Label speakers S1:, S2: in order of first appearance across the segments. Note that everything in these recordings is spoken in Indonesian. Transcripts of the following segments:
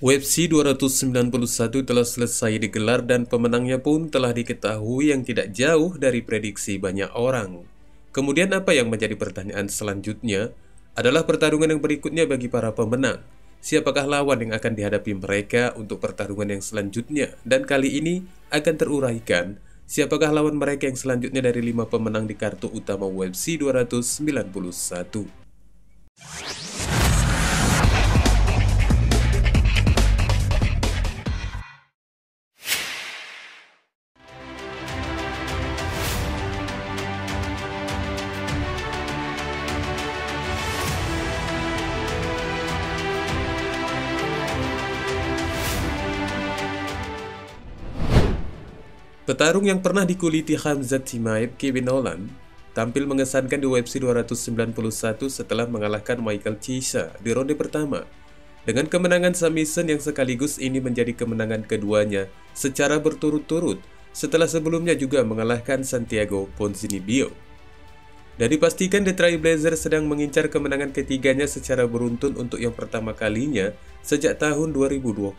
S1: UFC 291 telah selesai digelar dan pemenangnya pun telah diketahui yang tidak jauh dari prediksi banyak orang. Kemudian apa yang menjadi pertanyaan selanjutnya adalah pertarungan yang berikutnya bagi para pemenang. Siapakah lawan yang akan dihadapi mereka untuk pertarungan yang selanjutnya? Dan kali ini akan teruraikan siapakah lawan mereka yang selanjutnya dari 5 pemenang di kartu utama UFC 291. Petarung yang pernah dikuliti Khamzat Chimaev, Kevin Holland, tampil mengesankan di UFC 291 setelah mengalahkan Michael Chiesa di ronde pertama. Dengan kemenangan submission yang sekaligus ini menjadi kemenangan keduanya secara berturut-turut setelah sebelumnya juga mengalahkan Santiago Ponzinibbio. Dan dipastikan The Trailblazer sedang mengincar kemenangan ketiganya secara beruntun untuk yang pertama kalinya sejak tahun 2020.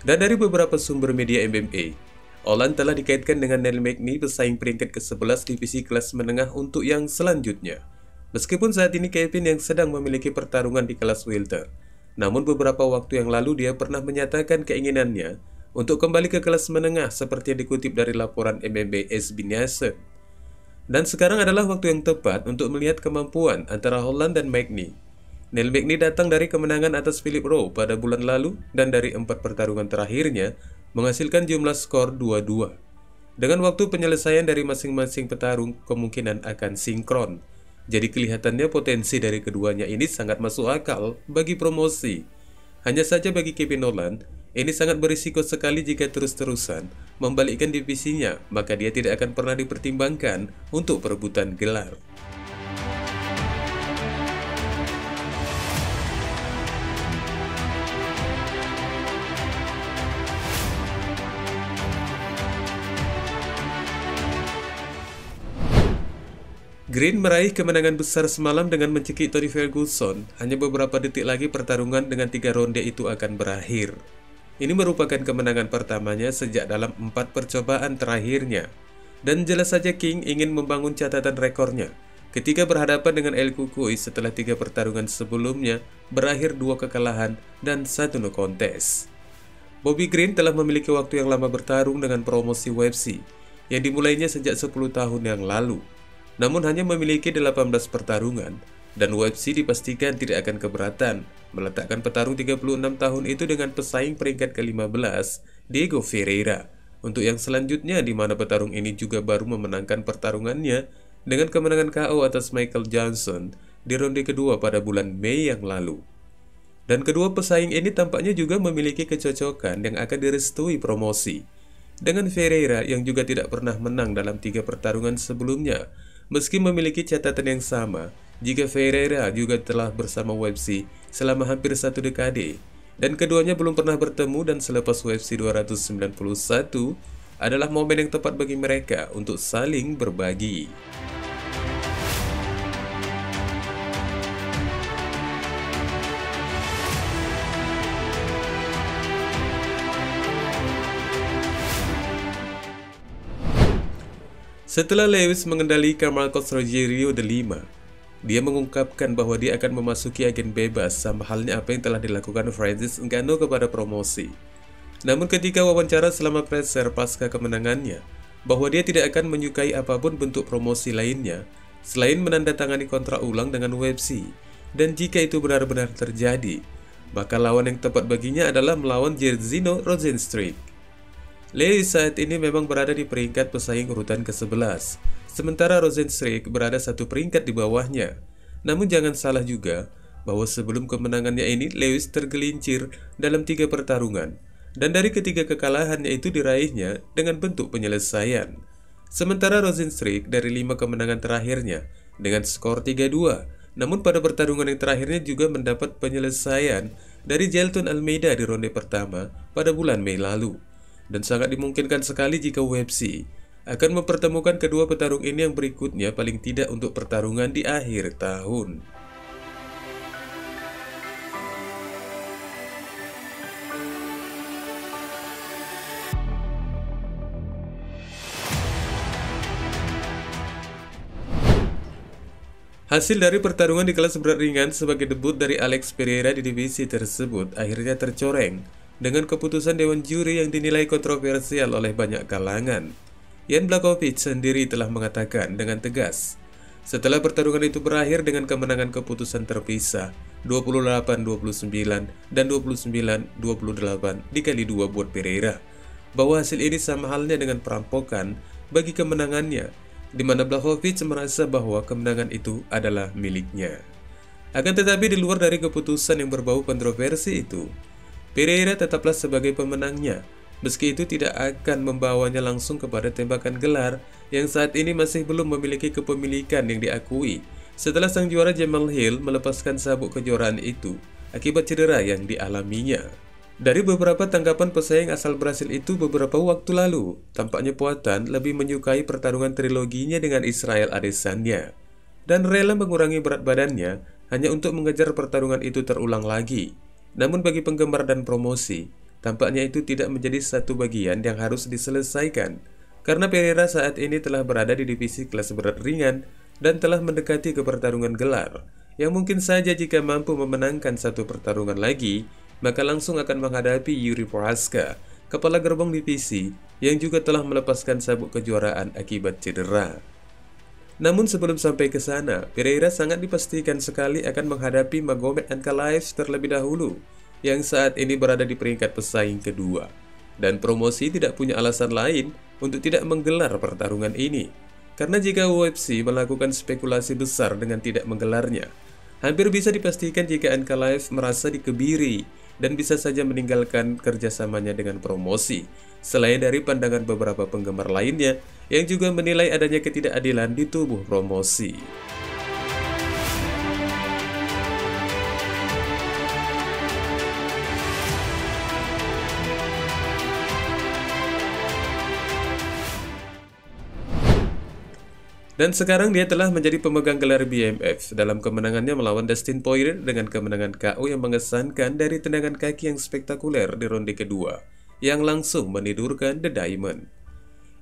S1: Dan dari beberapa sumber media MMA, Holland telah dikaitkan dengan Neil Magny, pesaing peringkat ke-11 divisi kelas menengah untuk yang selanjutnya. Meskipun saat ini Kevin yang sedang memiliki pertarungan di kelas welter, namun beberapa waktu yang lalu dia pernah menyatakan keinginannya untuk kembali ke kelas menengah seperti yang dikutip dari laporan MMA SB Nation. Dan sekarang adalah waktu yang tepat untuk melihat kemampuan antara Holland dan Magny. Neil Magny datang dari kemenangan atas Philip Rowe pada bulan lalu dan dari 4 pertarungan terakhirnya menghasilkan jumlah skor 2-2. Dengan waktu penyelesaian dari masing-masing petarung kemungkinan akan sinkron. Jadi kelihatannya potensi dari keduanya ini sangat masuk akal bagi promosi. Hanya saja bagi Kevin Holland, ini sangat berisiko sekali jika terus-terusan membalikkan divisinya, maka dia tidak akan pernah dipertimbangkan untuk perebutan gelar. Green meraih kemenangan besar semalam dengan mencekik Tony Ferguson. Hanya beberapa detik lagi pertarungan dengan 3 ronde itu akan berakhir. Ini merupakan kemenangan pertamanya sejak dalam 4 percobaan terakhirnya. Dan jelas saja King ingin membangun catatan rekornya ketika berhadapan dengan El Cucuy setelah 3 pertarungan sebelumnya berakhir 2 kekalahan dan 1 no contest. Bobby Green telah memiliki waktu yang lama bertarung dengan promosi UFC yang dimulainya sejak 10 tahun yang lalu. Namun hanya memiliki 18 pertarungan, dan UFC dipastikan tidak akan keberatan meletakkan petarung 36 tahun itu dengan pesaing peringkat ke-15, Diego Ferreira, untuk yang selanjutnya di mana petarung ini juga baru memenangkan pertarungannya dengan kemenangan KO atas Michael Johnson di ronde kedua pada bulan Mei yang lalu. Dan kedua pesaing ini tampaknya juga memiliki kecocokan yang akan direstui promosi. Dengan Ferreira yang juga tidak pernah menang dalam 3 pertarungan sebelumnya, meski memiliki catatan yang sama, jika Ferreira juga telah bersama UFC selama hampir 1 dekade, dan keduanya belum pernah bertemu dan selepas UFC 291 adalah momen yang tepat bagi mereka untuk saling berbagi. Setelah Lewis mengendalikan Marcos Rogerio V, dia mengungkapkan bahwa dia akan memasuki agen bebas sama halnya apa yang telah dilakukan Francis Ngannou kepada promosi. Namun ketika wawancara selama presser pasca kemenangannya, bahwa dia tidak akan menyukai apapun bentuk promosi lainnya selain menandatangani kontrak ulang dengan UFC. Dan jika itu benar-benar terjadi, maka lawan yang tepat baginya adalah melawan Jairzinho Rozenstruik. Lewis saat ini memang berada di peringkat pesaing urutan ke-11, sementara Rozenstruik berada 1 peringkat di bawahnya. Namun jangan salah juga bahwa sebelum kemenangannya ini Lewis tergelincir dalam 3 pertarungan, dan dari ketiga kekalahannya itu diraihnya dengan bentuk penyelesaian. Sementara Rozenstruik dari 5 kemenangan terakhirnya dengan skor 3-2, namun pada pertarungan yang terakhirnya juga mendapat penyelesaian dari Jailton Almeida di ronde pertama pada bulan Mei lalu. Dan sangat dimungkinkan sekali jika UFC akan mempertemukan kedua petarung ini yang berikutnya paling tidak untuk pertarungan di akhir tahun. Hasil dari pertarungan di kelas berat ringan sebagai debut dari Alex Pereira di divisi tersebut akhirnya tercoreng dengan keputusan dewan juri yang dinilai kontroversial oleh banyak kalangan. Jan Blachowicz sendiri telah mengatakan dengan tegas, setelah pertarungan itu berakhir dengan kemenangan keputusan terpisah 28-29 dan 29-28 dikali 2 buat Pereira, bahwa hasil ini sama halnya dengan perampokan bagi kemenangannya, di mana Blachowicz merasa bahwa kemenangan itu adalah miliknya. Akan tetapi di luar dari keputusan yang berbau kontroversi itu, Pereira tetaplah sebagai pemenangnya, meski itu tidak akan membawanya langsung kepada tembakan gelar yang saat ini masih belum memiliki kepemilikan yang diakui setelah sang juara Jamahal Hill melepaskan sabuk kejuaraan itu akibat cedera yang dialaminya. Dari beberapa tanggapan pesaing asal Brasil itu beberapa waktu lalu, tampaknya Poatan lebih menyukai pertarungan triloginya dengan Israel Adesanya dan rela mengurangi berat badannya hanya untuk mengejar pertarungan itu terulang lagi. Namun bagi penggemar dan promosi, tampaknya itu tidak menjadi satu bagian yang harus diselesaikan, karena Pereira saat ini telah berada di divisi kelas berat ringan dan telah mendekati ke pertarungan gelar, yang mungkin saja jika mampu memenangkan satu pertarungan lagi, maka langsung akan menghadapi Yuri Prochazka, kepala gerbong divisi yang juga telah melepaskan sabuk kejuaraan akibat cedera. Namun sebelum sampai ke sana, Pereira sangat dipastikan sekali akan menghadapi Magomed Ankalaev terlebih dahulu, yang saat ini berada di peringkat pesaing kedua. Dan promosi tidak punya alasan lain untuk tidak menggelar pertarungan ini, karena jika UFC melakukan spekulasi besar dengan tidak menggelarnya, hampir bisa dipastikan jika Ankalaev merasa dikebiri dan bisa saja meninggalkan kerjasamanya dengan promosi, selain dari pandangan beberapa penggemar lainnya yang juga menilai adanya ketidakadilan di tubuh promosi. Dan sekarang dia telah menjadi pemegang gelar BMF dalam kemenangannya melawan Dustin Poirier dengan kemenangan KO yang mengesankan dari tendangan kaki yang spektakuler di ronde kedua, yang langsung menidurkan The Diamond.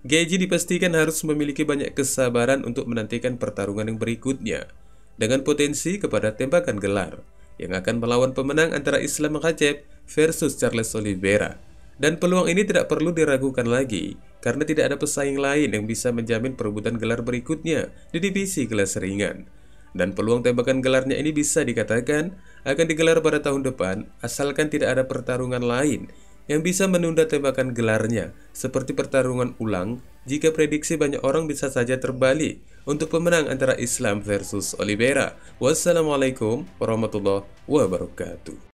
S1: Gaethje dipastikan harus memiliki banyak kesabaran untuk menantikan pertarungan yang berikutnya, dengan potensi kepada tembakan gelar, yang akan melawan pemenang antara Islam Makhachev versus Charles Oliveira. Dan peluang ini tidak perlu diragukan lagi, karena tidak ada pesaing lain yang bisa menjamin perebutan gelar berikutnya di divisi kelas ringan. Dan peluang tembakan gelarnya ini bisa dikatakan akan digelar pada tahun depan, asalkan tidak ada pertarungan lain yang bisa menunda tembakan gelarnya, seperti pertarungan ulang jika prediksi banyak orang bisa saja terbalik untuk pemenang antara Islam versus Oliveira. Wassalamualaikum warahmatullahi wabarakatuh.